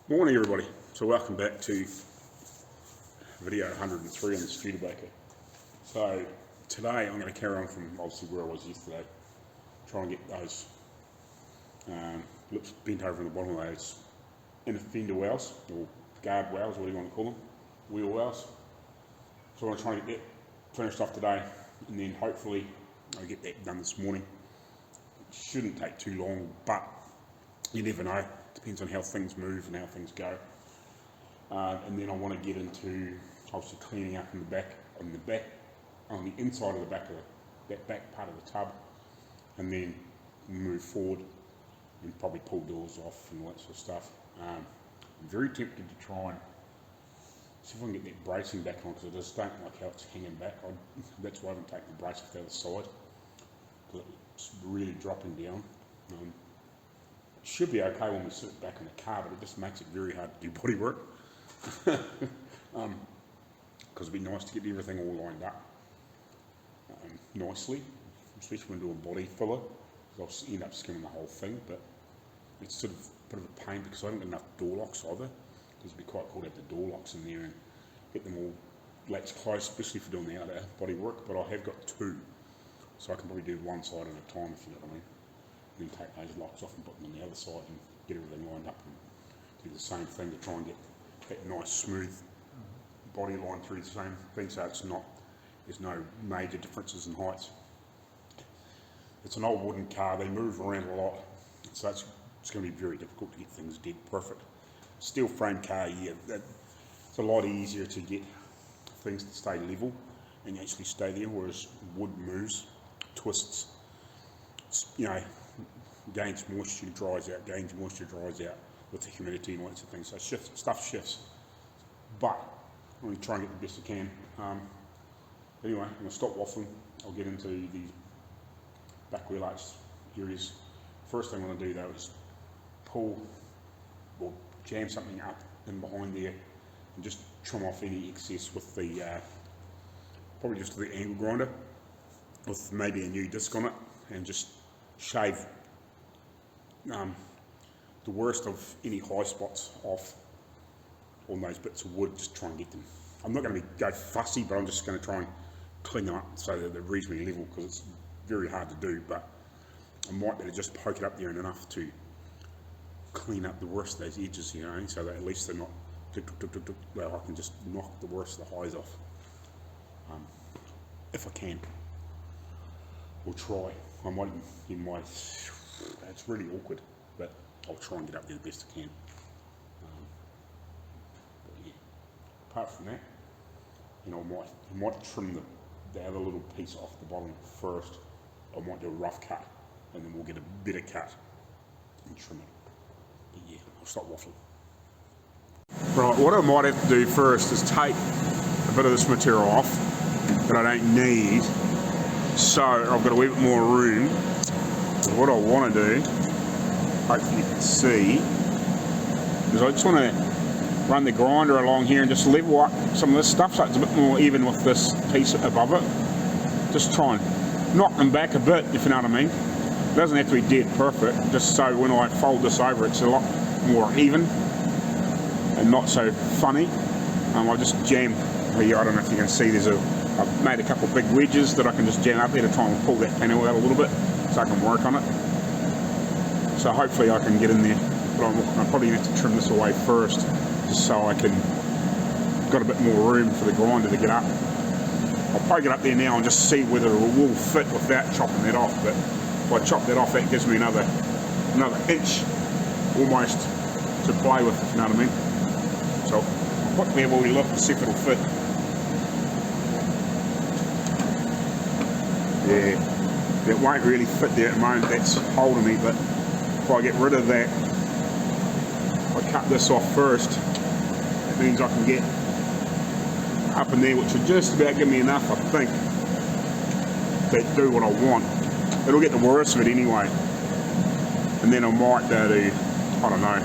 Morning everybody, so welcome back to video 103 on the Studebaker. So today I'm going to carry on from obviously where I was yesterday, trying to get those lips bent over in the bottom of those inner fender wells, or guard wells, whatever you want to call them, wheel wells. So I'm trying to get that finished off today, and then hopefully I'll get that done this morning. It shouldn't take too long, but you never know. Depends on how things move and how things go. And then I want to get into obviously cleaning up in the back, on the inside of the back of that back part of the tub, and then move forward and probably pull doors off and all that sort of stuff. I'm very tempted to try and see if I can get that bracing back on, because I just don't like how it's hanging back. That's why I haven't taken the brace off the other side, because it's really dropping down. It should be okay when we sit back in the car, but it just makes it very hard to do body work. Because it'd be nice to get everything all lined up nicely, especially when doing body filler. I'll end up skimming the whole thing, but it's sort of a bit of a pain because I haven't got enough door locks either. It'd be quite cool to have the door locks in there and get them all latched close, especially for doing the outer body work. But I have got two, so I can probably do one side at a time, if you know what I mean. Then take those locks off and put them on the other side and get everything lined up and do the same thing to try and get that nice smooth body line through the same thing, so there's no major differences in heights. It's an old wooden car, they move around a lot, so it's going to be very difficult to get things dead perfect. Steel frame car, yeah, it's a lot easier to get things to stay level and actually stay there, whereas wood moves, twists, you know, gains moisture, dries out, with the humidity and all that sort of thing. So stuff shifts, but I'm going to try and get the best I can. Anyway, I'm going to stop waffling. I'll get into the back wheel arch areas. First thing I'm going to do though is pull or jam something up in behind there and just trim off any excess with the probably just the angle grinder with maybe a new disc on it, and just shave the worst of any high spots off on those bits of wood. Just try and get them. I'm not going to go fussy, but I'm just going to try and clean them up so that they're reasonably level, because it's very hard to do, but I might be able to just poke it up there and enough to clean up the worst of those edges, you know, so that at least they're not well, I can just knock the worst of the highs off, if I can. We'll try. I might, it's really awkward, but I'll try and get up there the best I can. But yeah, apart from that, you know, I might trim the other little piece off the bottom first. I might do a rough cut, and then we'll get a better cut and trim it. But yeah, I'll stop waffling. Right, what I might have to do first is take a bit of this material off that I don't need, so I've got a wee bit more room. So what I want to do, hopefully you can see, is I just want to run the grinder along here and just level up some of this stuff so it's a bit more even with this piece above it. Just try and knock them back a bit, if you know what I mean. It doesn't have to be dead perfect, just so when I fold this over it's a lot more even and not so funny. I just jam here, I don't know if you can see, I've made a couple of big wedges that I can just jam up here to try and pull that panel out a little bit so I can work on it. So hopefully I can get in there, but I'm probably going to have to trim this away first just so I can, got a bit more room for the grinder to get up. I'll poke it up there now and just see whether it will fit without chopping that off, but if I chop that off that gives me another inch almost to play with, if you know what I mean. So I'll quickly have a wee look and see if it'll fit. Yeah, that won't really fit there at the moment, that's holding me, but if I get rid of that, if I cut this off first, that means I can get up in there, which will just about give me enough, I think, to do what I want. It'll get the worst of it anyway, and then I might do, I don't know,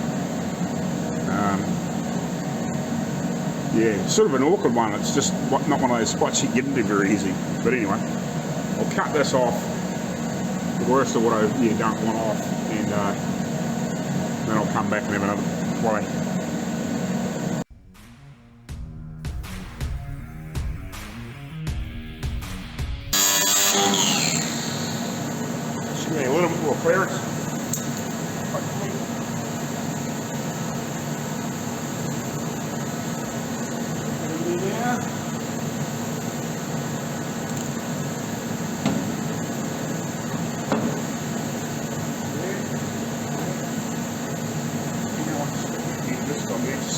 yeah, sort of an awkward one. It's just not one of those spots you get into very easy, but anyway, I'll cut this off, the worst of what I don't want off, and then I'll come back and have another play.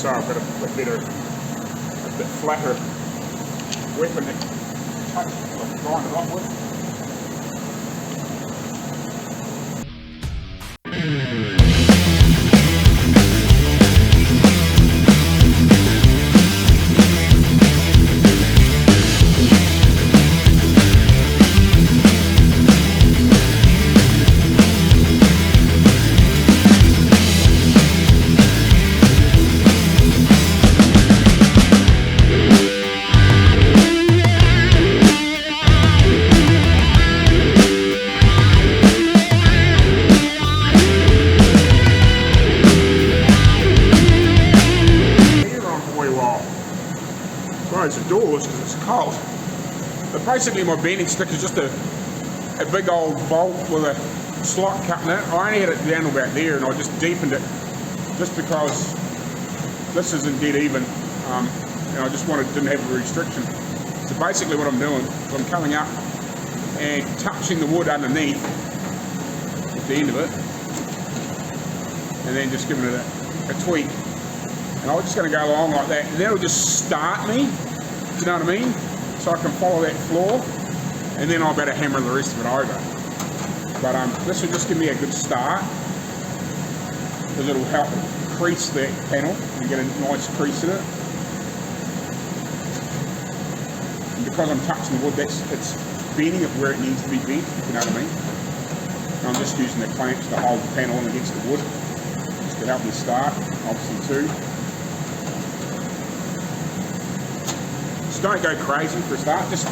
so I've got a bit flatter weapon to touch, grind it up with. It's the doors because it's cold. But basically my bending stick is just a big old bolt with a slot cut in it. I only had it down about there and I just deepened it just because this isn't dead even and I just didn't have a restriction. So basically what I'm doing is I'm coming up and touching the wood underneath at the end of it and then just giving it a tweak. And I'm just going to go along like that and that'll just start me. You know what I mean? So I can follow that floor and then I'll better hammer the rest of it over. But this will just give me a good start because it'll help crease that panel and get a nice crease in it. And because I'm touching the wood, it's bending it where it needs to be bent, you know what I mean? And I'm just using the clamps to hold the panel in against the wood just to help me start, obviously too. Don't go crazy for a start, just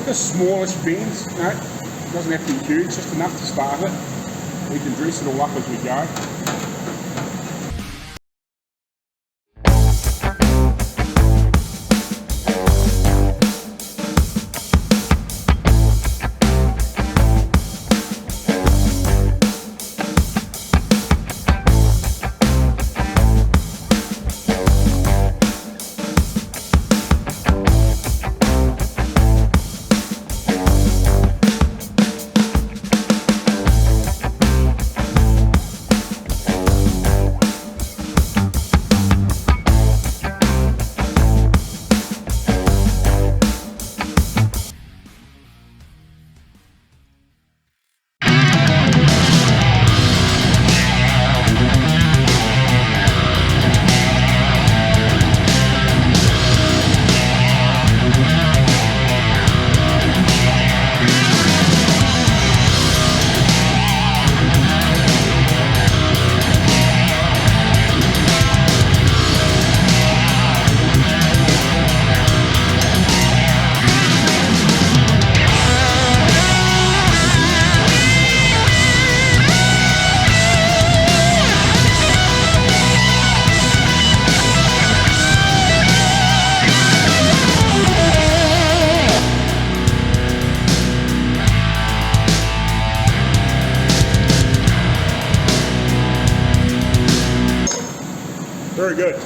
the smallish bends, you know, it doesn't have to be huge, just enough to start it. We can dress it all up as we go. Very good.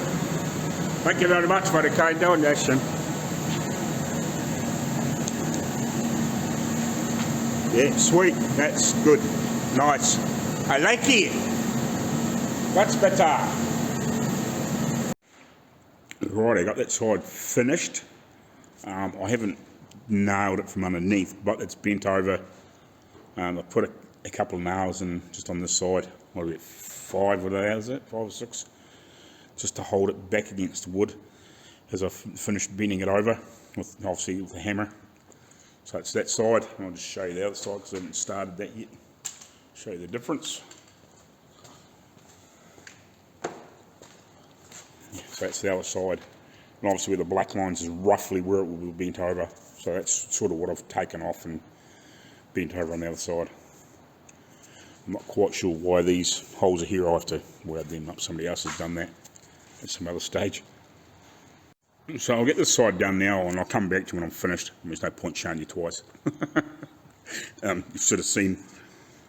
Thank you very much for the kind donation. Yeah, sweet. That's good. Nice. I like it. That's better. Right, I got that side finished. I haven't nailed it from underneath, but it's bent over. I put a couple of nails in just on this side. What are it? 5 of those, is it? 5 or 6. Just to hold it back against the wood as I've finished bending it over, with obviously with the hammer. So it's that side, and I'll just show you the other side because I haven't started that yet. Show you the difference. So that's the other side. And obviously where the black lines is roughly where it will be bent over. So that's sort of what I've taken off and bent over on the other side. I'm not quite sure why these holes are here. I'll have to weld them up. Somebody else has done that at some other stage. So I'll get this side done now and I'll come back to you when I'm finished. There's no point showing you twice. You've sort of seen,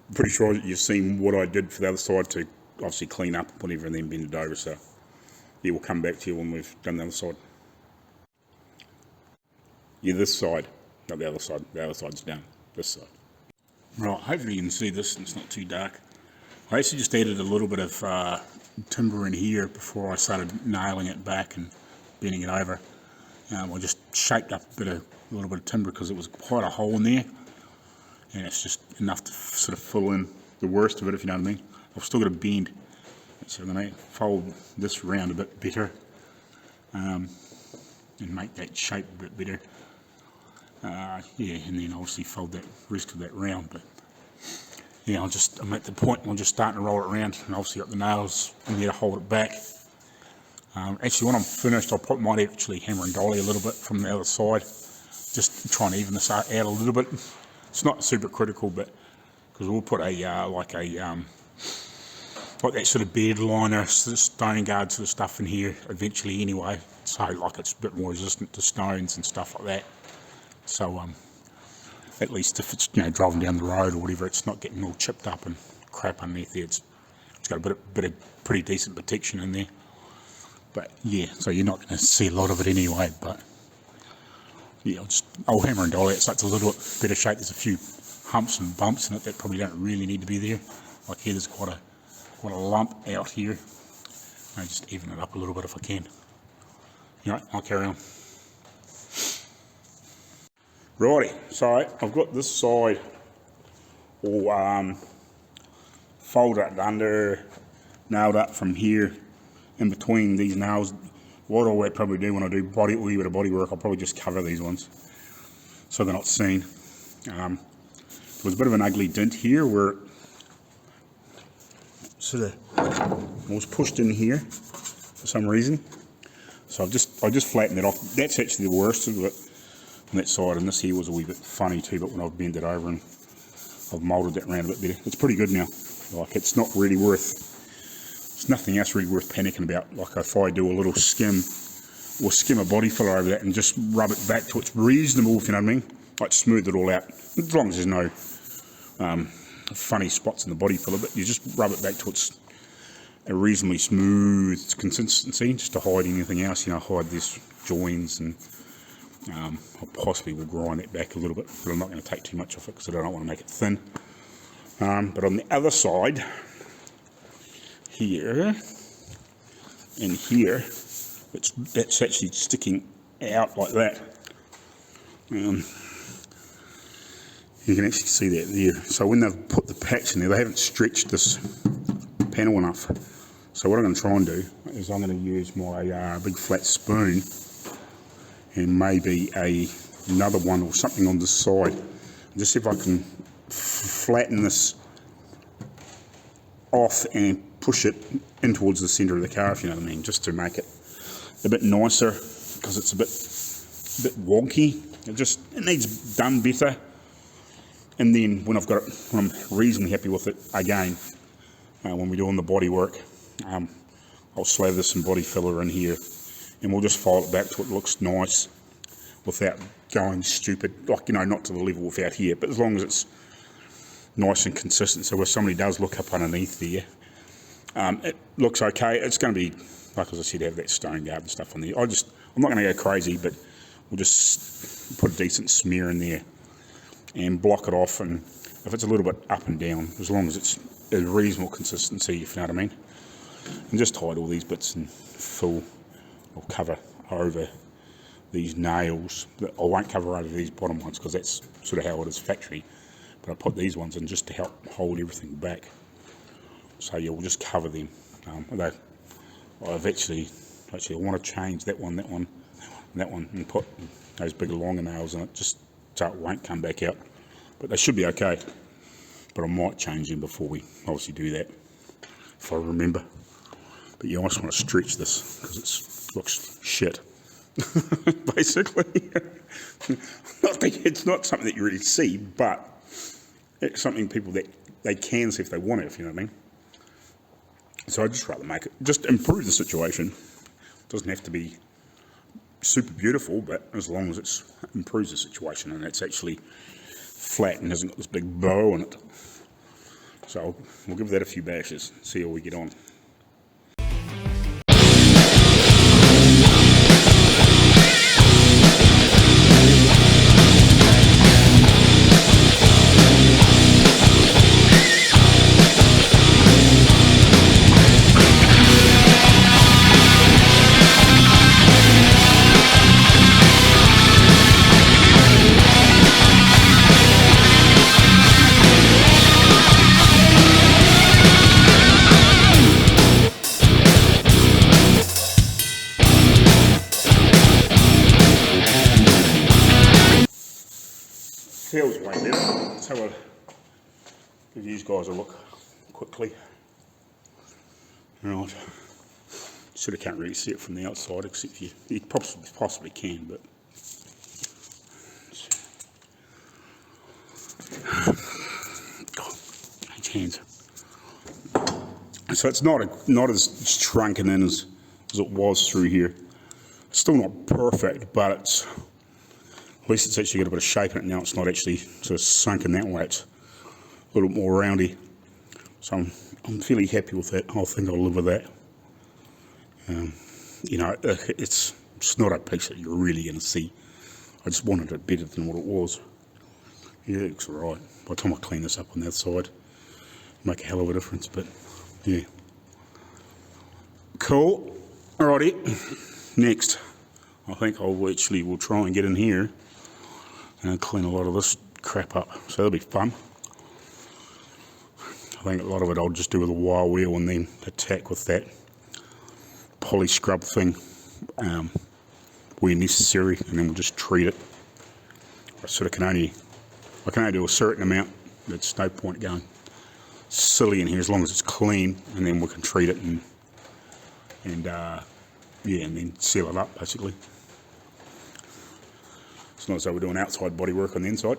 I'm pretty sure you've seen what I did for the other side to obviously clean up whatever and then bend it over. So yeah, we'll come back to you when we've done the other side. Yeah, this side, not the other side. The other side's done. This side. Right, hopefully you can see this and it's not too dark. I actually just added a little bit of timber in here before I started nailing it back and bending it over. I just shaped up a little bit of timber because it was quite a hole in there, and it's just enough to sort of fill in the worst of it, if you know what I mean. I've still got a bend, so I'm going to fold this round a bit better and make that shape a bit better. Yeah, and then obviously fold that rest of that round. But yeah, I'm at the point I'm just starting to roll it around, and obviously got the nails in there to hold it back. Actually, when I'm finished, might actually hammer and dolly a little bit from the other side, just try and even this out a little bit. It's not super critical, but because we'll put like that sort of bed liner, sort of stone guard sort of stuff in here eventually anyway, so like it's a bit more resistant to stones and stuff like that. So at least if it's, you know, driving down the road or whatever, it's not getting all chipped up and crap underneath there. It's got a bit of pretty decent protection in there. But yeah, so you're not going to see a lot of it anyway. But yeah, I'll hammer and dolly it so it's a little bit better shape. There's a few humps and bumps in it that probably don't really need to be there. Like here, there's quite a lump out here. I'll just even it up a little bit if I can. All right, I'll carry on. Righty, so I've got this side all folded under, nailed up from here. In between these nails, what I'll probably do when I do a wee bit of body work, I'll probably just cover these ones so they're not seen. There was a bit of an ugly dent here where it sort of was pushed in here for some reason. So I just flattened it off. That's actually the worst of it on that side, and this here was a wee bit funny too, but when I've bent it over and I've moulded that around a bit better, it's pretty good now. Like, it's not really worth, there's nothing else really worth panicking about. Like if I do a little skim or skim a body filler over that and just rub it back to its reasonable, if you know what I mean, like smooth it all out, as long as there's no funny spots in the body filler, but you just rub it back to its a reasonably smooth consistency, just to hide anything else, you know, hide these joins, and I possibly will grind it back a little bit, but I'm not going to take too much off it because I don't want to make it thin. But on the other side, here and here, that's actually sticking out like that. You can actually see that there. So when they've put the patch in there, they haven't stretched this panel enough. So what I'm going to try and do is I'm going to use my big flat spoon and maybe another one or something on this side. Just see if I can flatten this off and push it in towards the centre of the car, if you know what I mean, just to make it a bit nicer, because it's a bit wonky. It needs done better. And then when I've got it, when I'm reasonably happy with it again, when we're doing the body work, I'll slather some body filler in here, and we'll just file it back till it looks nice without going stupid, like, you know, not to the level without here, but as long as it's nice and consistent, so if somebody does look up underneath there, it looks okay. It's going to be, like as I said, have that stone guard and stuff on there. I'm not going to go crazy, but we'll just put a decent smear in there and block it off, and if it's a little bit up and down, as long as it's a reasonable consistency, if you know what I mean, and just hide all these bits and fill or cover over these nails. I won't cover over these bottom ones because that's sort of how it is factory, but I put these ones in just to help hold everything back. So yeah, we'll just cover them. Although I've actually I want to change that one, and put those bigger longer nails in it, just so it won't come back out. But they should be okay. But I might change them before we obviously do that, if I remember. But yeah, I just want to stretch this because it looks shit, basically. It's not something that you really see, but it's something people that they can see if they want it, if you know what I mean. So I'd just rather make it, just improve the situation. It doesn't have to be super beautiful, but as long as it improves the situation and it's actually flat and hasn't got this big bow on it. So we'll give that a few bashes, see how we get on. Feels way better. Let's have a give these guys a look quickly. Right. Sort of can't really see it from the outside, except you possibly can, but hands. So it's not as shrunken in as it was through here. It's still not perfect, but it's at least it's actually got a bit of shape in it now. It's not actually sort of sunken that way. It's a little more roundy. So I'm fairly happy with that. I think I'll live with that. You know, it's not a piece that you're really going to see. I just wanted it better than what it was. Yeah, it looks alright. By the time I clean this up on that side, make a hell of a difference, but yeah. Cool. Alrighty. Next, I think we'll try and get in here and clean a lot of this crap up. So that'll be fun. I think a lot of it I'll just do with a wire wheel and then attack with that poly scrub thing where necessary, and then we'll just treat it. I can only do a certain amount. There's no point going silly in here as long as it's clean, and then we can treat it and then seal it up basically. It's not as though we're doing outside body work on the inside.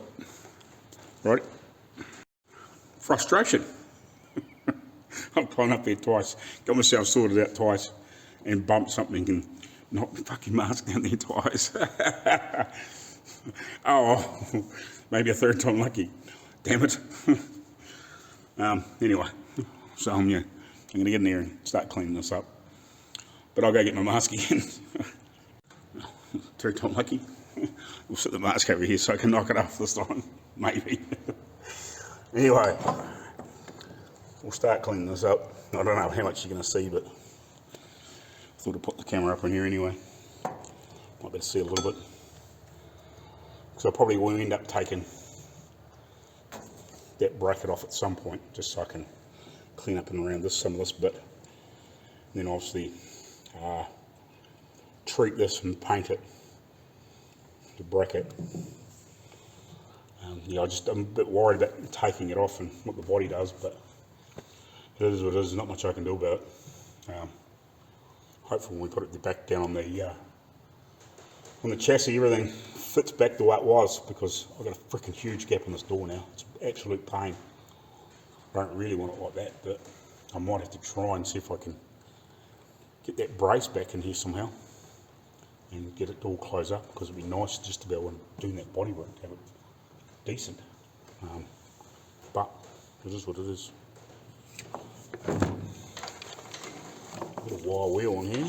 Right? Frustration. I've gone up there twice, got myself sorted out twice, and bumped something and knocked the fucking mask down there twice. Oh, maybe a third time lucky. Damn it. Anyway, so I'm going to get in there and start cleaning this up. But I'll go get my mask again. Third time lucky. We'll set the mask over here so I can knock it off this time. Maybe. Anyway, we'll start cleaning this up. I don't know how much you're going to see, but I thought I'd put the camera up in here anyway. Might be able to see a little bit. So I probably will end up taking that bracket off at some point, just so I can clean up and around some of this bit. And then obviously treat this and paint it, the bracket. I'm a bit worried about taking it off and what the body does, but it is what it is. There's not much I can do about it. Hopefully when we put it back down on the chassis, everything fits back the way it was, because I've got a freaking huge gap in this door now. It's an absolute pain. I don't really want it like that, but I might have to try and see if I can get that brace back in here somehow and get it all closed up, because it'd be nice just to be able to do that body work, to have it decent. But it is what it is. Put a wire wheel on here.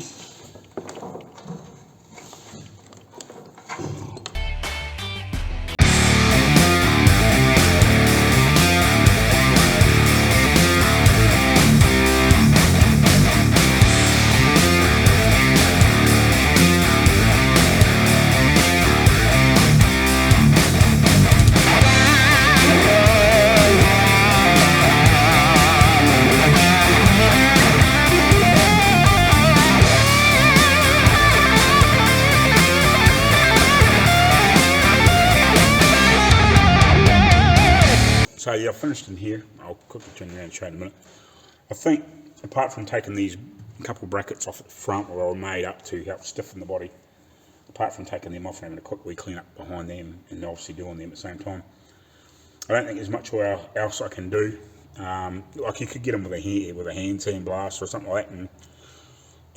So yeah, I finished in here. I'll quickly turn around and show you in a minute. I think, apart from taking these couple brackets off at the front where I made up to help stiffen the body, apart from taking them off and having a quick wee clean up behind them and obviously doing them at the same time, I don't think there's much else I can do. Like you could get them with a hand sandblast or something like that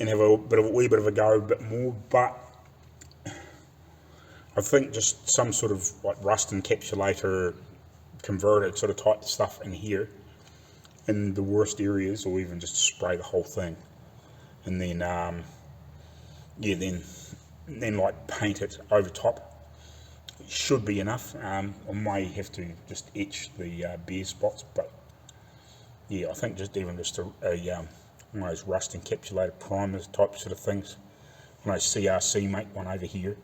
and have a wee bit of a go a bit more, but I think just some sort of like rust encapsulator, converted sort of type stuff in here in the worst areas, or even just spray the whole thing, and then then like paint it over top. It should be enough. I may have to just etch the bare spots, but yeah, I think just a one of those rust encapsulated primers type sort of things. One of those CRC make one over here.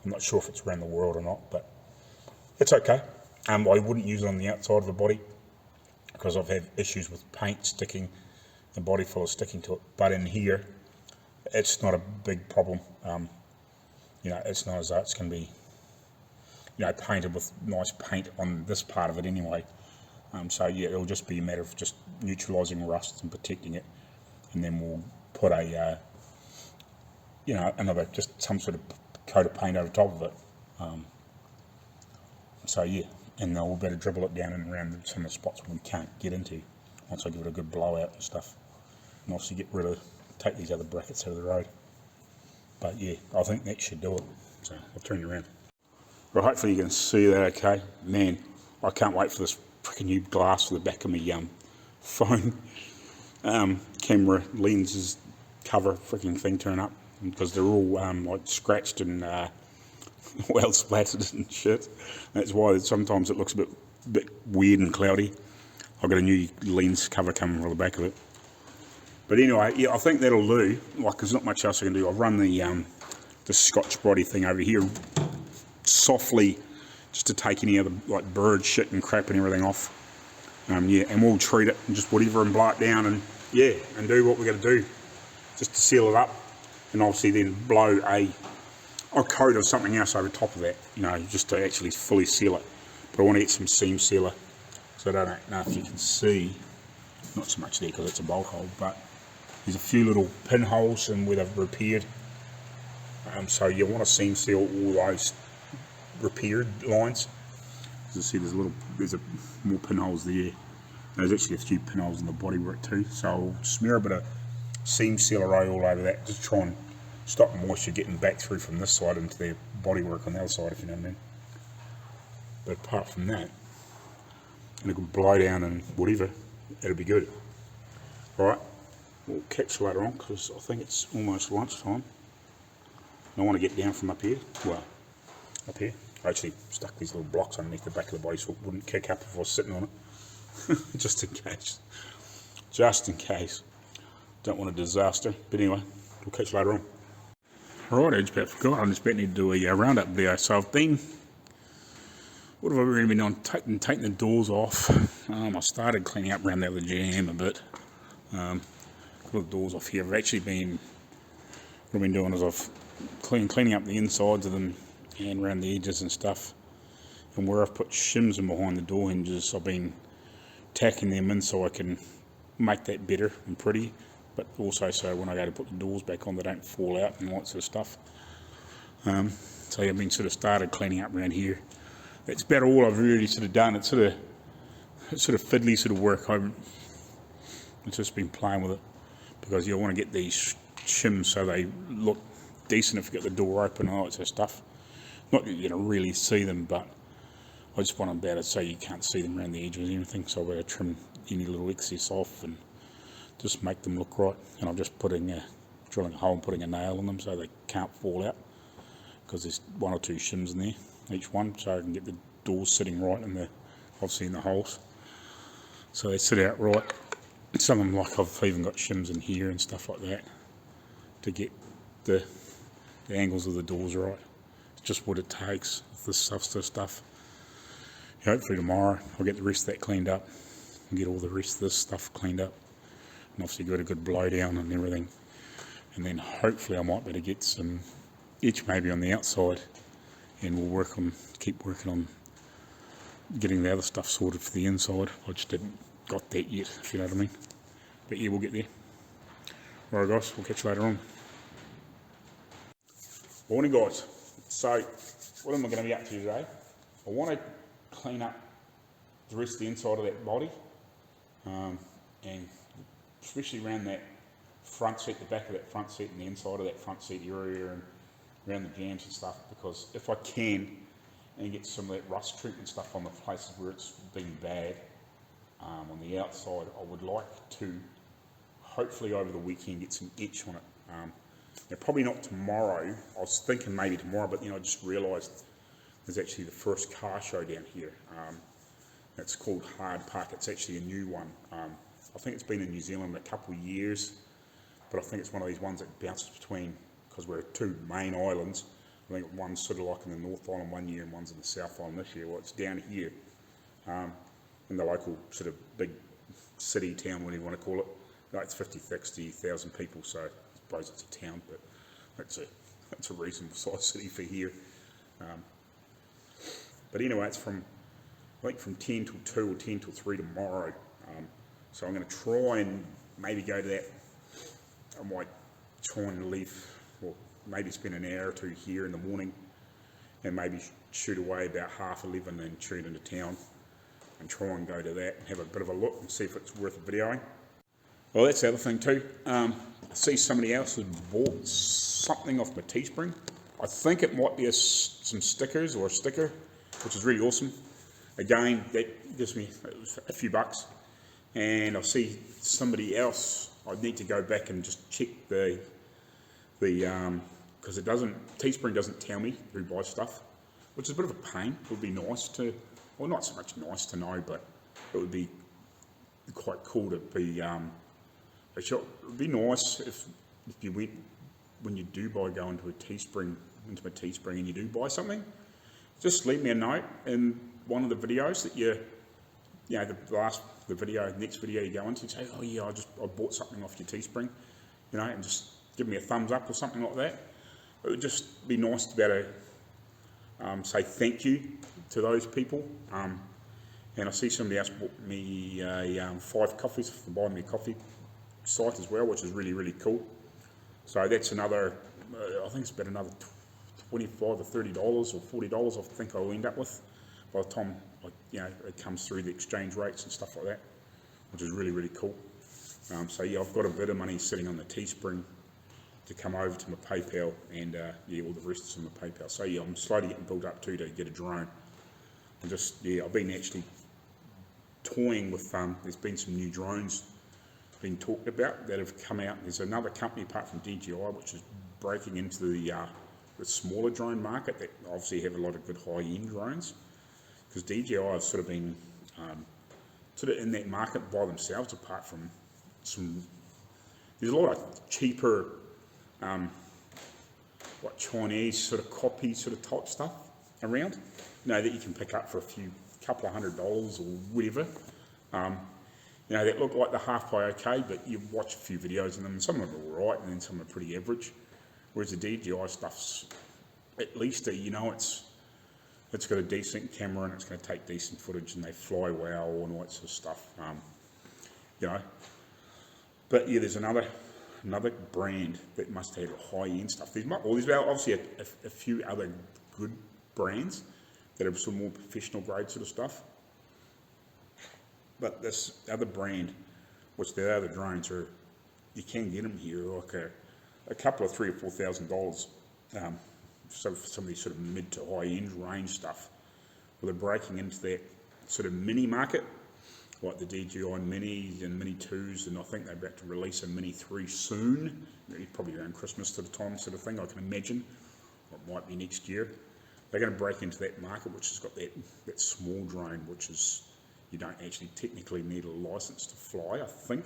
I'm not sure if it's around the world or not, but it's okay. I wouldn't use it on the outside of the body because I've had issues with paint sticking, the body full of sticking to it. But in here, it's not a big problem. It's not as though it's going to be you know, painted with nice paint on this part of it anyway. So yeah, it'll just be a matter of just neutralising rust and protecting it, and then we'll put a, you know, another, just some sort of coat of paint over top of it. So yeah, and then we'll better dribble it down and around some of the spots we can't get into once I give it a good blowout and stuff. And obviously take these other brackets out of the road. But yeah, I think that should do it. So I'll turn you around. Well, hopefully you can see that okay. Man, I can't wait for this freaking new glass for the back of my phone camera lenses cover freaking thing turn up, because they're all like scratched and well splattered and shit. That's why sometimes it looks a bit weird and cloudy. I've got a new lens cover coming from the back of it. But anyway, yeah, I think that'll do. Like, there's not much else I can do. I've run the Scotch body thing over here softly, just to take any other like bird shit and crap and everything off. Yeah, and we'll treat it and just whatever and blow it down and yeah, and do what we're going to do just to seal it up, and obviously then blow a coat or something else over top of that, you know, just to actually fully seal it. But I want to get some seam sealer, so I don't know if you can see, not so much there because it's a bolt hole, but there's a few little pinholes and where they've repaired. So you want to seam seal all those repaired lines. As you see, there's more pinholes there. There's actually a few pinholes in the bodywork too. So I'll smear a bit of seam sealer all over that, just try and stop moisture getting back through from this side into the bodywork on the other side, if you know what I mean. But apart from that, and it can blow down and whatever, it'll be good. Alright, we'll catch you later on because I think it's almost lunchtime. I want to get down from up here. Well, up here. I actually stuck these little blocks underneath the back of the body so it wouldn't kick up if I was sitting on it. Just in case. Just in case. Don't want a disaster. But anyway, we'll catch you later on. Alright, I just about forgot. I'm just about to do a roundup video. So I've been, what have I really been on? Taking the doors off. I started cleaning up around there with the jam a bit. Got the doors off here. I've actually been, what I've been doing is I've cleaning up the insides of them and around the edges and stuff. And where I've put shims in behind the door hinges, I've been tacking them in so I can make that better and pretty, but also so when I go to put the doors back on they don't fall out and all that sort of stuff. So I've been sort of started cleaning up around here. That's about all I've really sort of done. It's sort of fiddly sort of work. I've just been playing with it because you want to get these shims so they look decent if you get the door open and all that sort of stuff. Not that you're going to really see them, but I just want them about it so you can't see them around the edges or anything. So I'm going to trim any little excess off and just make them look right. And I'm just drilling a hole and putting a nail in them so they can't fall out, because there's one or two shims in there, each one, so I can get the doors sitting right in obviously in the holes. So they sit out right. Some of them, like I've even got shims in here and stuff like that to get the angles of the doors right. It's just what it takes. This stuff. Hopefully tomorrow I'll get the rest of that cleaned up and get all the rest of this stuff cleaned up, and obviously got a good blow down and everything. And then hopefully I might be able to get some etch maybe on the outside, and we'll keep working on getting the other stuff sorted for the inside. I just didn't got that yet, if you know what I mean. But yeah, we'll get there. Alright guys, we'll catch you later on. Morning guys. So, what am I going to be up to today? I want to clean up the rest of the inside of that body, and especially around that front seat, the back of that front seat and the inside of that front seat area and around the jams and stuff, because if I can, and get some of that rust treatment stuff on the places where it's been bad, on the outside, I would like to hopefully over the weekend get some etch on it. Now, probably not tomorrow. I was thinking maybe tomorrow, but I just realised there's actually the first car show down here. It's called Hard Park. It's actually a new one. I think it's been in New Zealand a couple of years, but I think it's one of these ones that bounces between, because we're two main islands. I think one's sort of like in the North Island one year and one's in the South Island this year. Well, it's down here in the local sort of big city, town, whatever you want to call it. Like, it's 60,000 people, so I suppose it's a town, but that's a reasonable size city for here. But anyway, it's from, I think from 10 till 2 or 10 till 3 tomorrow. So I'm going to try and maybe go to that. I might try and leave, well, maybe spend an hour or two here in the morning and maybe shoot away about 11:30 and shoot into town and try and go to that and have a bit of a look and see if it's worth videoing. Well, that's the other thing too. I see somebody else has bought something off my Teespring. I think it might be some stickers or a sticker, which is really awesome. Again, that gives me a few bucks. And I see somebody else, I need to go back and just check the because Teespring doesn't tell me who buys stuff, which is a bit of a pain. It would be nice to, well, not so much nice to know, but it would be quite cool to be, it would be nice if you went, when you do go into my Teespring and you do buy something, just leave me a note in one of the videos that the next video you go into, say, oh yeah, I bought something off your Teespring, and just give me a thumbs up or something like that. It would just be nice to be able to say thank you to those people. And I see somebody else bought me 5 coffees for buying me a coffee site as well, which is really, really cool. So that's another, I think it's about another $25 or $30 or $40 I think I'll end up with by the time it comes through the exchange rates and stuff like that, which is really, really cool. So yeah, I've got a bit of money sitting on the Teespring to come over to my PayPal, and all the rest is on my PayPal. So yeah, I'm slowly getting built up too to get a drone. And just, I've been actually toying with, there's been some new drones being talked about that have come out. There's another company apart from DJI which is breaking into the smaller drone market that obviously have a lot of good high-end drones, because DJI have sort of been sort of in that market by themselves, apart from there's a lot of cheaper like Chinese sort of copy sort of type stuff around, that you can pick up for couple of $100 or whatever. That look like they're halfway okay, but you watch a few videos of them, and some of them are alright, and then some are pretty average. Whereas the DJI stuff's at least it's got a decent camera and it's going to take decent footage, and they fly well and all that sort of stuff. But yeah, there's another brand that must have high-end stuff. There's obviously a few other good brands that are some more professional grade sort of stuff. But this other brand, which the other drones are, you can get them here like a couple of $3,000 or $4,000. So for some of these sort of mid to high-end range stuff, well, they're breaking into that sort of mini market, like the DJI Minis and Mini 2s, and I think they're about to release a Mini 3 soon, probably around Christmas sort of time sort of thing, I can imagine, or it might be next year. They're going to break into that market, which has got that small drone, which is, you don't actually technically need a license to fly, I think,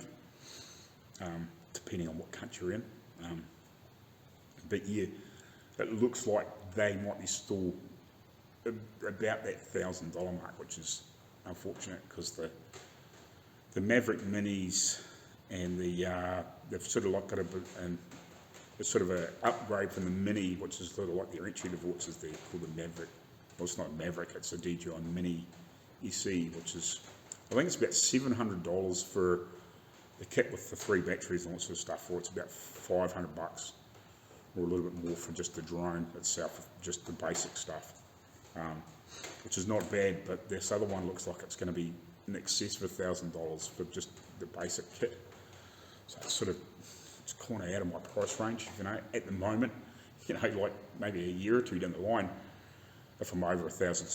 depending on what country you're in. But yeah, it looks like they might be still about that $1,000 mark, which is unfortunate, because the Maverick Minis and they've sort of like got it's sort of an upgrade from the Mini, which is sort of like their entry level, which is called the Maverick. Well, it's not Maverick, it's a DJI Mini SE, which is, I think it's about $700 for the kit with the 3 batteries and all that sort of stuff, or it's about $500, or a little bit more for just the drone itself, just the basic stuff, which is not bad. But this other one looks like it's going to be in excess of $1,000 for just the basic kit. So it's kind of out of my price range, at the moment. Like maybe a year or two down the line, if I'm over 1,000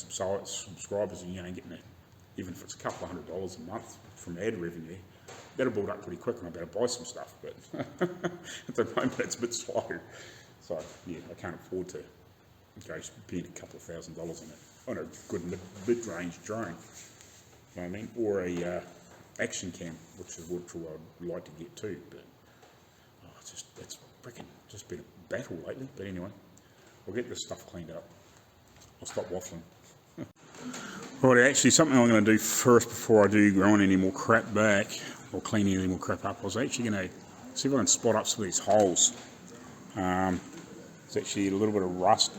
subscribers, and getting even if it's a couple of $100 a month from ad revenue, that'll build up pretty quick, and I better buy some stuff. But at the moment, it's a bit slow. So yeah, I can't afford to go spend a couple of $1,000s on a good mid-range drone. You know what I mean? Or a action cam, which is what I'd like to get too. But it's freaking just been a battle lately. But anyway, we'll get this stuff cleaned up. I'll stop waffling. Right, actually, something I'm going to do first before I do growing any more crap back or cleaning any more crap up, I was actually going to see if I can spot up some of these holes. There's actually a little bit of rust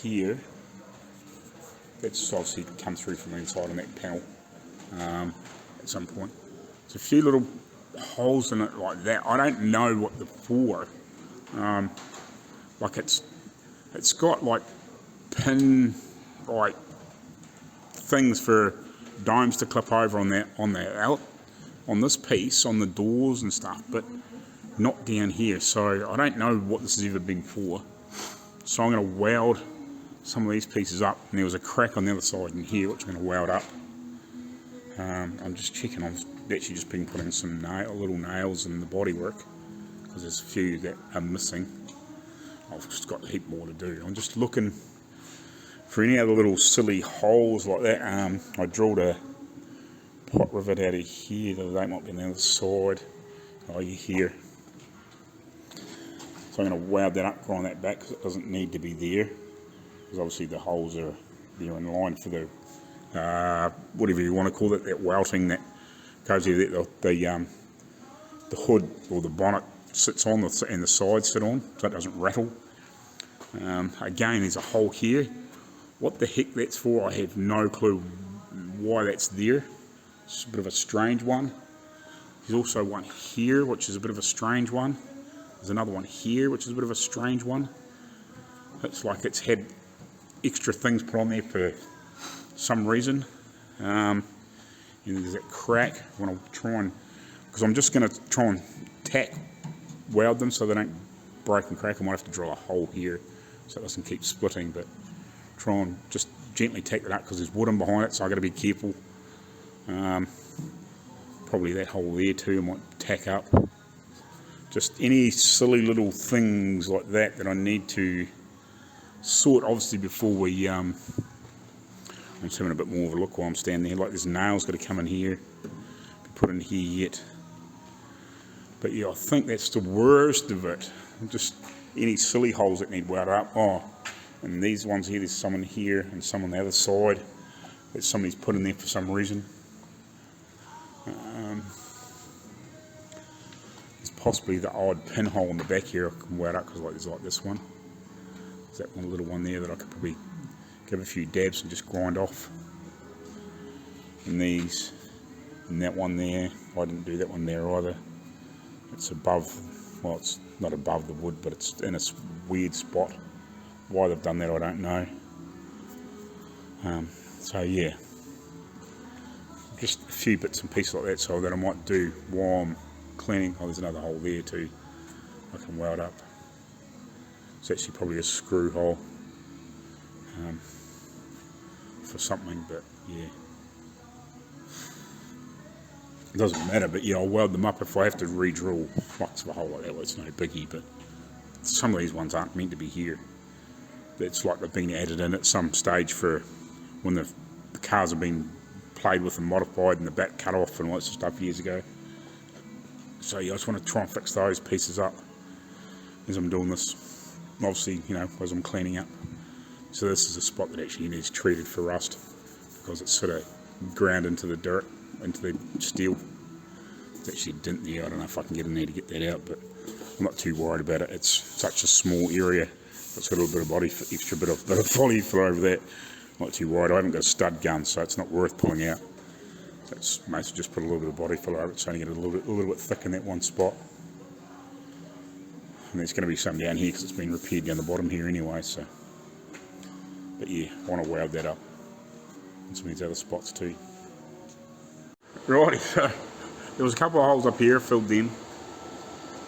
here. that's obviously come through from the inside on that panel at some point. There's a few little holes in it like that. I don't know what they're for. Like it's got like pin like things for dimes to clip over on this piece on the doors and stuff, but not down here. So I don't know what this has ever been for. So I'm going to weld some of these pieces up, and there was a crack on the other side in here which I'm going to weld up. I'm just checking. I've actually just been putting some little nails in the bodywork because there's a few that are missing. I've just got a heap more to do. I'm just looking for any other little silly holes like that. I drilled a pot rivet out of here. They might be on the other side. Oh, you here. So I'm going to weld that up, grind that back because it doesn't need to be there. Because obviously the holes are there in line for the whatever you want to call it, that welting that goes there, that the hood or the bonnet sits on and the sides sit on, so it doesn't rattle. Again, there's a hole here. What the heck that's for, I have no clue why that's there. It's a bit of a strange one. There's also one here, which is a bit of a strange one. There's another one here, which is a bit of a strange one. It's like it's had extra things put on there for some reason. And there's that crack. I want to try and, because I'm just going to try and weld them so they don't break and crack. I might have to drill a hole here so it doesn't keep splitting, but try and just gently tack it up because there's wood in behind it, so I've got to be careful. Probably that hole there too I might tack up. Just any silly little things like that I need to sort, obviously, before we I'm just having a bit more of a look while I'm standing there. Like there's nails got to come in here, be put in here yet. But yeah, I think that's the worst of it. Just any silly holes that need welded up. Oh, and these ones here, there's some in here and some on the other side that somebody's put in there for some reason. There's possibly the odd pinhole in the back here I can weld up because there's like this one. There's that one little one there that I could probably give a few dabs and just grind off. And these, and that one there, I didn't do that one there either. It's above, well, it's not above the wood, but it's in a weird spot. Why they've done that, I don't know. So yeah, just a few bits and pieces like that, so that I might do while I'm cleaning. Oh, there's another hole there too I can weld up. It's actually probably a screw hole for something, but yeah, it doesn't matter. But yeah, I'll weld them up if I have to re-drill lots of a hole like that. Well, it's no biggie, but some of these ones aren't meant to be here. It's like they've been added in at some stage for when the cars have been played with and modified and the back cut off and all that sort of stuff years ago. So yeah, I just want to try and fix those pieces up as I'm doing this. Obviously, you know, as I'm cleaning up. So this is a spot that actually needs treated for rust because it's sort of ground into the dirt, into the steel. It's actually a dent there. I don't know if I can get in there to get that out, but I'm not too worried about it. It's such a small area. It's got a little bit of body, extra bit of body for over that. Not too wide. I haven't got a stud gun, so it's not worth pulling out. So it's mostly just put a little bit of body filler over it. It's only get a little bit thick in that one spot. And there's going to be some down here because it's been repaired down the bottom here anyway. So, but yeah, I want to weld that up. And some of these other spots too. Righty, so there was a couple of holes up here. Filled them.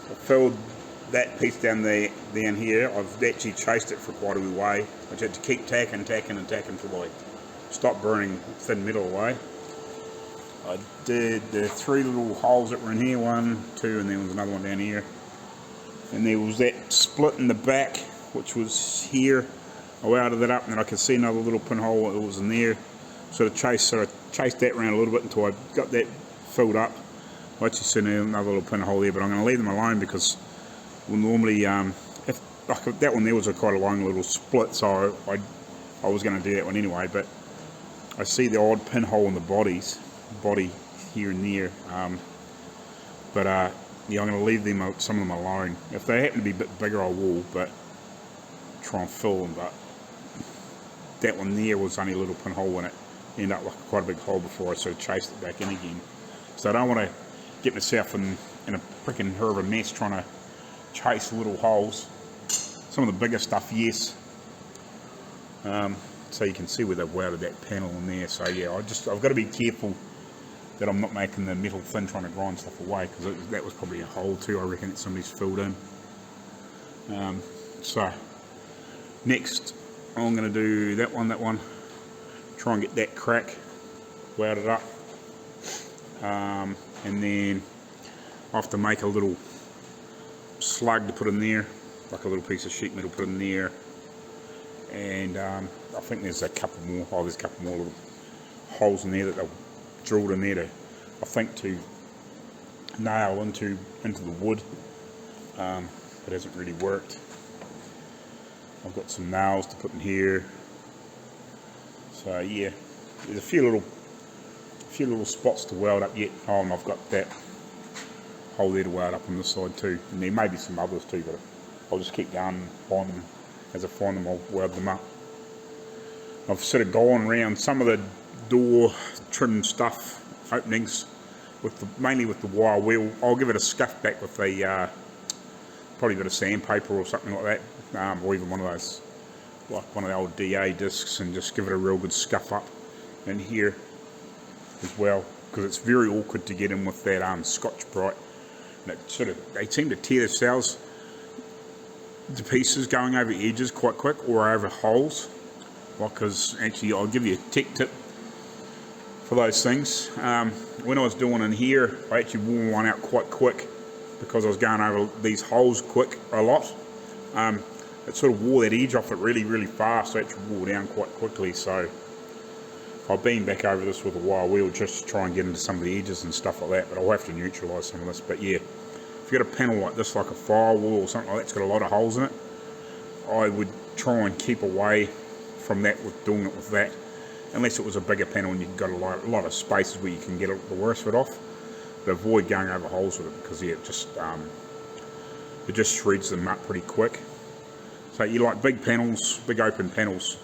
I filled that piece down here. I've actually chased it for quite a way. I just had to keep tacking till I stopped burning thin metal away. I did the 3 little holes that were in here, 1, 2, and there was another one down here. And there was that split in the back, which was here. I welded that up, and then I could see another little pinhole that was in there. So I chased that around a little bit until I got that filled up. I actually see another little pinhole there, but I'm going to leave them alone because we'll normally, that one there was a quite a long little split, so I was going to do that one anyway. But I see the odd pinhole in the body here and there. Yeah, I'm going to leave them, some of them alone. If they happen to be a bit bigger, I will, but try and fill them. But that one there was only a little pinhole in it. Ended up like quite a big hole before I sort of chased it back in again. So I don't want to get myself in a freaking hell of a mess trying to chase little holes. Some of the bigger stuff, yes. So you can see where they've welded that panel in there. So yeah, I've got to be careful that I'm not making the metal thin trying to grind stuff away, because that was probably a hole too, I reckon, that somebody's filled in. So next I'm going to do that one, try and get that crack welded up, and then I have to make a little slug to put in there, like a little piece of sheet metal put in there, and I think there's a couple more, there's a couple more little holes in there that they've drilled in there to, I think, to nail into the wood. It hasn't really worked. I've got some nails to put in here. So yeah, there's a few little spots to weld up yet. Oh, and I've got that hole there to weld up on this side too. And there may be some others too, but I'll just keep going and find them. As I find them, I'll weld them up. I've sort of gone around some of the door trim stuff, openings, mainly with the wire wheel. I'll give it a scuff back with a probably a bit of sandpaper or something like that, or even one of those, like one of the old DA discs, and just give it a real good scuff up in here as well, because it's very awkward to get in with that Scotch-Brite, and they seem to tear themselves to pieces going over edges quite quick, or over holes. Because actually, I'll give you a tech tip for those things. When I was doing in here, I actually wore one out quite quick, because I was going over these holes a lot. It sort of wore that edge off it really, really fast. So it actually wore down quite quickly. So I've been back over this with a wire wheel just to try and get into some of the edges and stuff like that. But I'll have to neutralise some of this. But yeah, if you've got a panel like this, like a firewall or something like that, it's got a lot of holes in it, I would try and keep away from that with doing it with that, unless it was a bigger panel and you've got a lot of spaces where you can get the worst of it off. But avoid going over holes with it, because yeah, it just shreds them up pretty quick. So you like big panels, big open panels,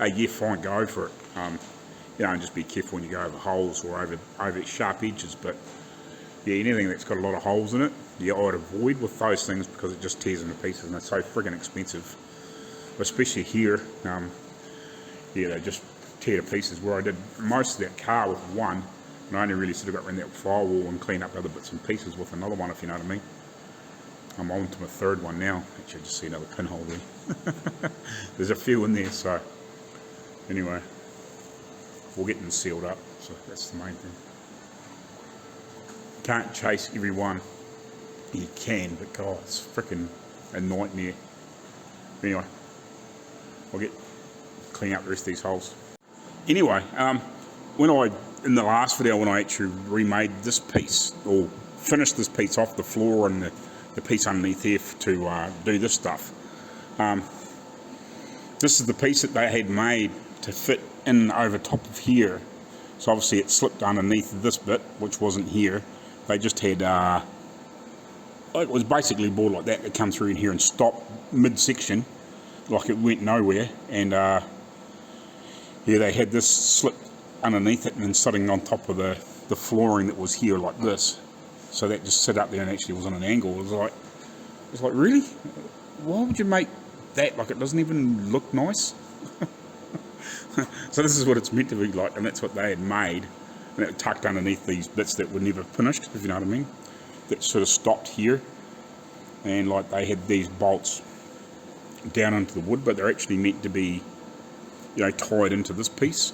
yeah, fine, go for it. And just be careful when you go over holes or over sharp edges. But yeah, anything that's got a lot of holes in it, yeah, I'd avoid with those things, because it just tears them to pieces, and they're so friggin' expensive, especially here. Yeah, they just tear to pieces. Where I did most of that car with one, and I only really sort of got around that firewall and clean up other bits and pieces with another one, if you know what I mean. I'm on to my third one now. Actually, I just see another pinhole there. There's a few in there, so anyway, we'll get them sealed up, so that's the main thing. Can't chase every one. You can, but God, it's freaking a nightmare. Anyway, I'll clean up the rest of these holes. Anyway, in the last video, when I actually remade this piece, or finished this piece off the floor and the piece underneath here to do this stuff, this is the piece that they had made to fit in over top of here. So obviously it slipped underneath this bit, which wasn't here. They just had it was basically a board like that come through in here and stop mid-section, like it went nowhere, and yeah, they had this slip underneath it and then sitting on top of the flooring that was here like this. So that just sit up there and actually was on an angle. It was like really? Why would you make that? Like, it doesn't even look nice. So this is what it's meant to be like, and that's what they had made, and it tucked underneath these bits that were never finished, if you know what I mean, that sort of stopped here, and like they had these bolts down into the wood, but they're actually meant to be, tied into this piece.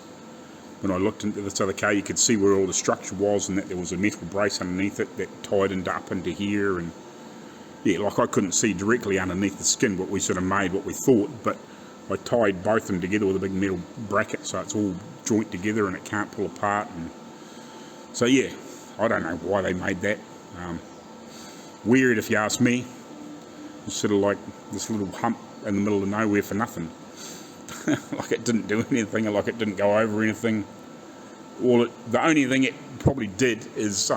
When I looked into this other car, you could see where all the structure was, and that there was a metal brace underneath it that tied up into here, and yeah, like I couldn't see directly underneath the skin what we sort of made, what we thought, but I tied both of them together with a big metal bracket, so it's all joint together and it can't pull apart. And so yeah, I don't know why they made that. Weird, if you ask me. It's sort of like this little hump in the middle of nowhere for nothing. Like it didn't do anything, or like it didn't go over anything. The only thing it probably did is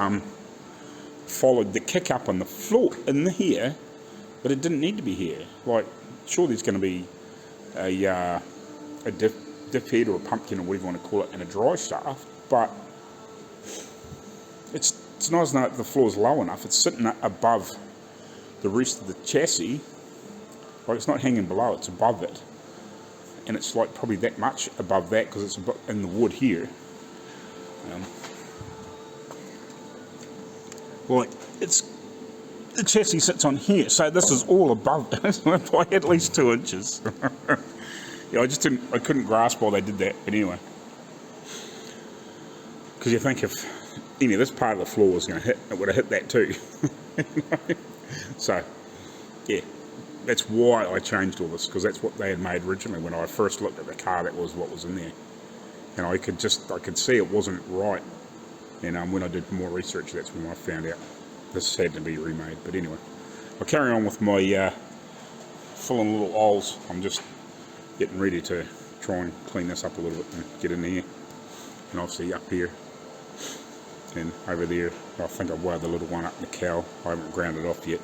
followed the kick up on the floor in here, but it didn't need to be here. Like, sure, there's going to be a dip head or a pumpkin or whatever you want to call it in a dry shaft, but it's nice enough the floor's low enough. It's sitting above the rest of the chassis. Like, it's not hanging below, it's above it. And it's like probably that much above that because it's in the wood here. Like, the chassis sits on here, so this is all above it by at least 2 inches. Yeah, I couldn't grasp why they did that, but anyway. Because you think if any of this part of the floor was going to hit, it would have hit that too. So, yeah, that's why I changed all this, because that's what they had made originally. When I first looked at the car, that was what was in there. And I could see it wasn't right. And when I did more research, that's when I found out this had to be remade. But anyway, I'll carry on with my filling little holes. I'm just getting ready to try and clean this up a little bit and get in there. And obviously up here and over there, I think I've wired the little one up in the cowl. I haven't ground it off yet.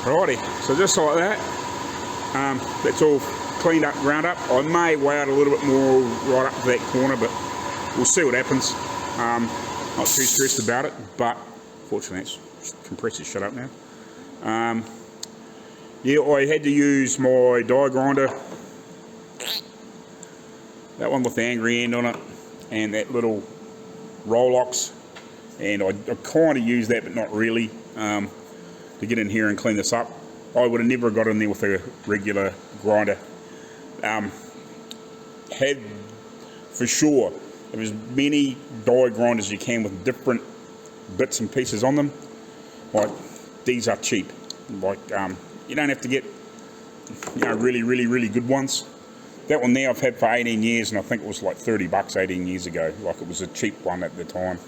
Righty, so just like that, that's all cleaned up, ground up. I may weigh out a little bit more right up to that corner, but we'll see what happens. Not too stressed about it, but fortunately that compressor's shut up now. Yeah, I had to use my die grinder, that one with the angry end on it, and that little Rolex, and I kind of used that, but not really. To get in here and clean this up. I would have never got in there with a regular grinder. Had for sure have as many die grinders as you can with different bits and pieces on them. Like, these are cheap. Like, you don't have to get, really good ones. That one there I've had for 18 years, and I think it was like $30 18 years ago. Like, it was a cheap one at the time.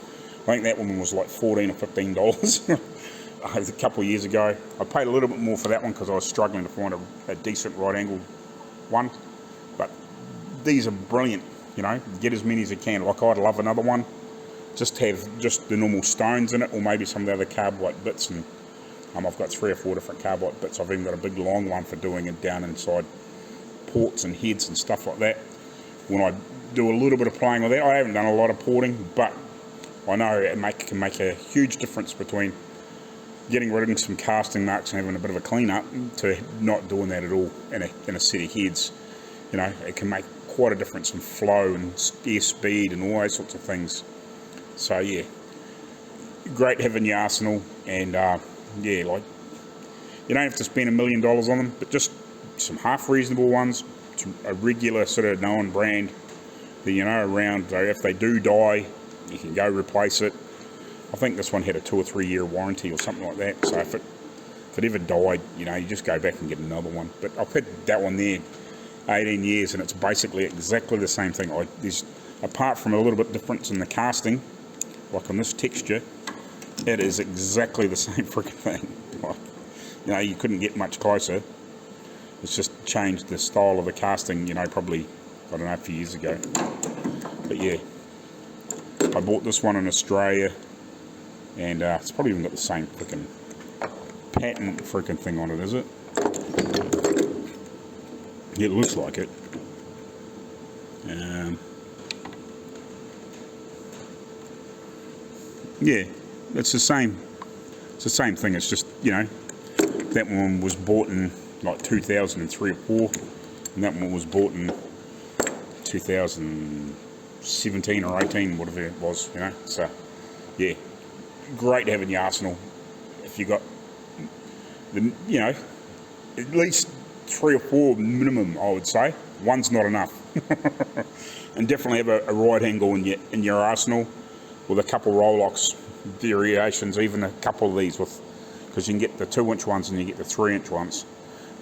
I think that one was like $14 or $15. A couple of years ago. I paid a little bit more for that one because I was struggling to find a decent right angle one, but these are brilliant. Get as many as you can. Like, I'd love another one, just have just the normal stones in it, or maybe some of the other carbide bits, and I've got 3 or 4 different carbide bits. I've even got a big long one for doing it down inside ports and heads and stuff like that. When I do a little bit of playing with that, I haven't done a lot of porting, but I know it can make a huge difference between getting rid of some casting marks and having a bit of a clean up to not doing that at all in a set of heads. It can make quite a difference in flow and air speed and all those sorts of things. So yeah, great having your arsenal, and yeah, like, you don't have to spend $1 million on them, but just some half reasonable ones, a regular sort of known brand that around. So if they do die, you can go replace it. I think this one had a 2 or 3 year warranty or something like that, so if it ever died, you just go back and get another one. But I've had that one there 18 years, and it's basically exactly the same thing. There's, apart from a little bit difference in the casting, like on this texture, it is exactly the same freaking thing. Like, you couldn't get much closer. It's just changed the style of the casting, probably, I don't know, a few years ago. But yeah, I bought this one in Australia, and it's probably even got the same freaking patent freaking thing on it, is it? Yeah, it looks like it. Yeah, it's the same. It's the same thing. It's just, that one was bought in like 2003 or 4, and that one was bought in 2017 or 18, whatever it was, So, yeah. Great having your arsenal if you got the at least 3 or 4 minimum, I would say. One's not enough. And definitely have a right angle in your arsenal with a couple Rolex variations, even a couple of these, because you can get the 2-inch ones and you get the 3-inch ones.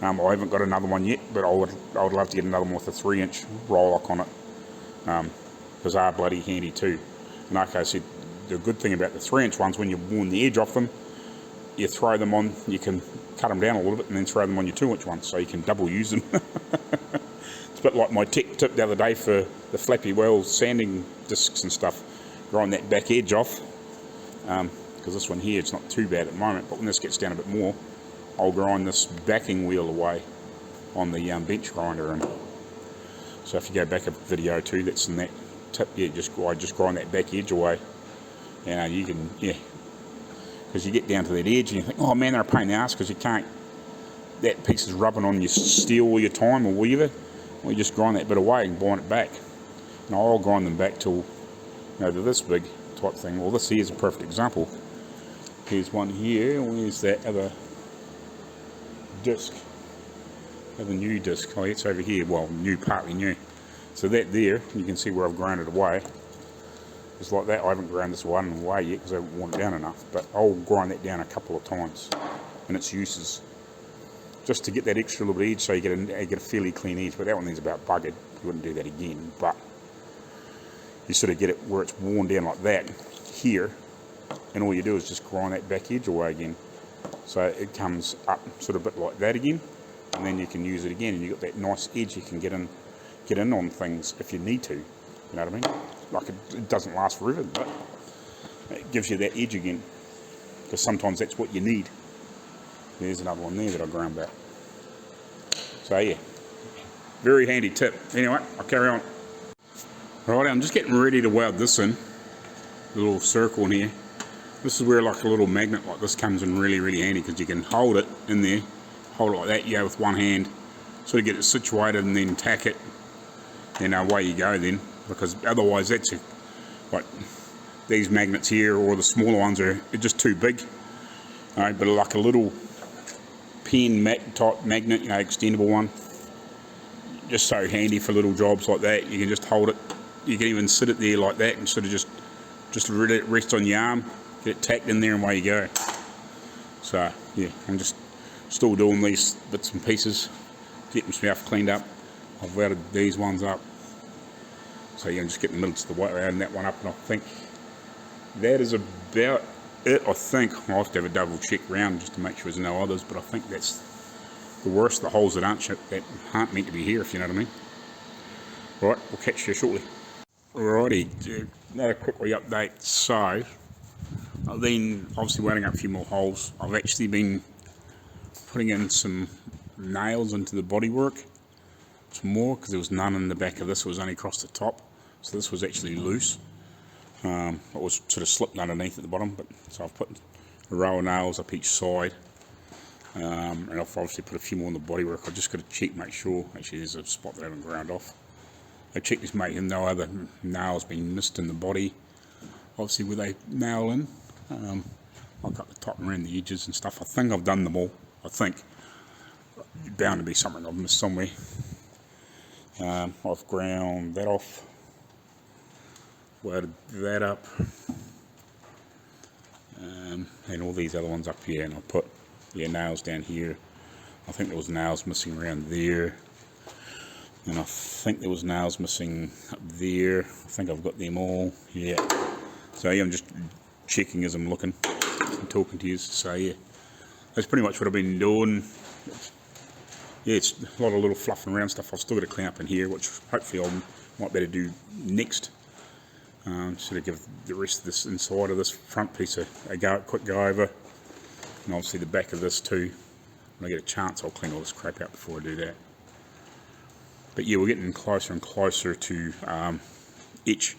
I haven't got another one yet, but I would love to get another one with a 3-inch Rolex on it, because they are bloody handy too. And like I said, the good thing about the 3-inch ones, when you've worn the edge off them, you throw them on, you can cut them down a little bit and then throw them on your 2-inch ones, so you can double use them. It's a bit like my tech tip the other day for the flappy wheel sanding discs and stuff, grind that back edge off, because this one here, it's not too bad at the moment, but when this gets down a bit more, I'll grind this backing wheel away on the bench grinder. And so if you go back a video too, that's in that tip, yeah, I just grind that back edge away. You can, yeah, because you get down to that edge and you think, oh man, they're a pain in the ass, because you can't, that piece is rubbing on your steel all your time or whatever. Well, you just grind that bit away and bind it back. And I'll grind them back till, they're this big type thing. Well, this here is a perfect example. Here's one here. Where's that other disc? Other new disc. Oh, it's over here. Well, new, partly new. So that there, you can see where I've ground it away. It's like that. I haven't ground this one away yet because I haven't worn it down enough. But I'll grind that down a couple of times in its uses, just to get that extra little bit edge, so you get a fairly clean edge. But that one is about buggered. You wouldn't do that again. But you sort of get it where it's worn down like that here, and all you do is just grind that back edge away again, so it comes up sort of a bit like that again, and then you can use it again, and you've got that nice edge you can get in on things if you need to. You know what I mean? Like it doesn't last forever, but it gives you that edge again, because sometimes that's what you need. There's another one there that I ground back. So yeah, very handy tip. Anyway, I'll carry on. Right, I'm just getting ready to weld this in, the little circle in here. This is where like a little magnet like this comes in really, really handy, because you can hold it in there, hold it like that, with one hand, sort of get it situated and then tack it, and away you go then, because otherwise that's like these magnets here, or the smaller ones are just too big. Alright, but like a little pen type magnet, extendable one, just so handy for little jobs like that. You can just hold it. You can even sit it there like that and sort of just let it rest on your arm, get it tacked in there, and away you go. So yeah, I'm just still doing these bits and pieces, getting myself cleaned up. I've welded these ones up. So yeah, I'm just getting the middle to the white around that one up, and I think that is about it. I think I'll have to have a double check round just to make sure there's no others, but I think that's the worst, the holes that aren't meant to be here, if you know what I mean. Right, we'll catch you shortly. Alrighty, another quickly update. So I've been obviously welding up a few more holes. I've actually been putting in some nails into the bodywork, some more, because there was none in the back of this. It was only across the top, so this was actually loose. It was sort of slipped underneath at the bottom, but so I've put a row of nails up each side, and I've obviously put a few more in the bodywork. I've just got to check, make sure. Actually, there's a spot that I haven't ground off. I checked this, make no other nails being missed in the body. Obviously, where they nail in, I've got the top and around the edges and stuff. I think I've done them all. I think bound to be something I've missed somewhere. I've ground that off, welded that up, and all these other ones up here, and I put nails down here. I think there was nails missing around there, and I think there was nails missing up there. I think I've got them all. Yeah. So yeah, I'm just checking as I'm looking and talking to you. So yeah, that's pretty much what I've been doing. Yeah, it's a lot of little fluffing around stuff. I've still got to clean up in here, which hopefully I might better do next. Sort of give the rest of this inside of this front piece a quick go over, and obviously the back of this too. When I get a chance, I'll clean all this crap out before I do that. But yeah, we're getting closer and closer to etch.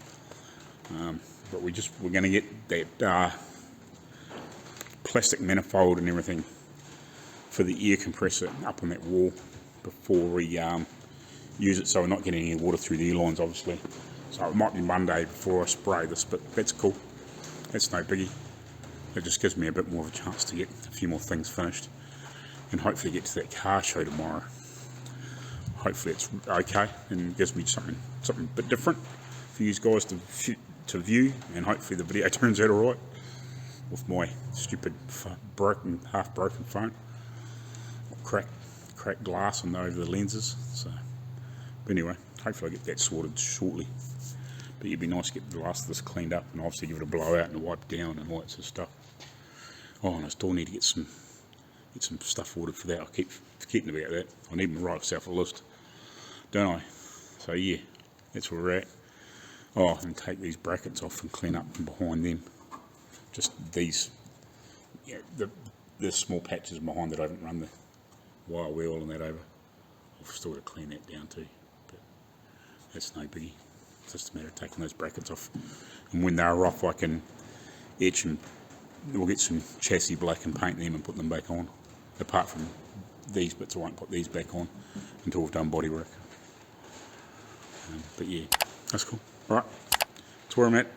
But we're going to get that plastic manifold and everything for the air compressor up on that wall before we use it, so we're not getting any water through the air lines, obviously. So it might be Monday before I spray this, but that's cool. That's no biggie. It just gives me a bit more of a chance to get a few more things finished. and hopefully get to that car show tomorrow. Hopefully it's okay and gives me something a bit different for you guys to view, and hopefully the video turns out alright with my stupid half broken phone. Cracked glass on over the lenses. So, but anyway, hopefully I get that sorted shortly. But it'd be nice to get the last of this cleaned up and obviously give it a blow out and a wipe down and all that sort of stuff. Oh, and I still need to get some stuff ordered for that. I keep forgetting about that. I need to write myself a list, don't I? So yeah, that's where we're at. Oh, and take these brackets off and clean up from behind them. Just these, yeah, the small patches behind that I haven't run the wire wheel and that over. I've still got to clean that down too, but that's no biggie. It's just a matter of taking those brackets off, and when they're off I can etch them. We'll get some chassis black and paint them and put them back on. Apart from these bits, I won't put these back on until we've done bodywork. But yeah, that's cool. Alright, that's where I'm at.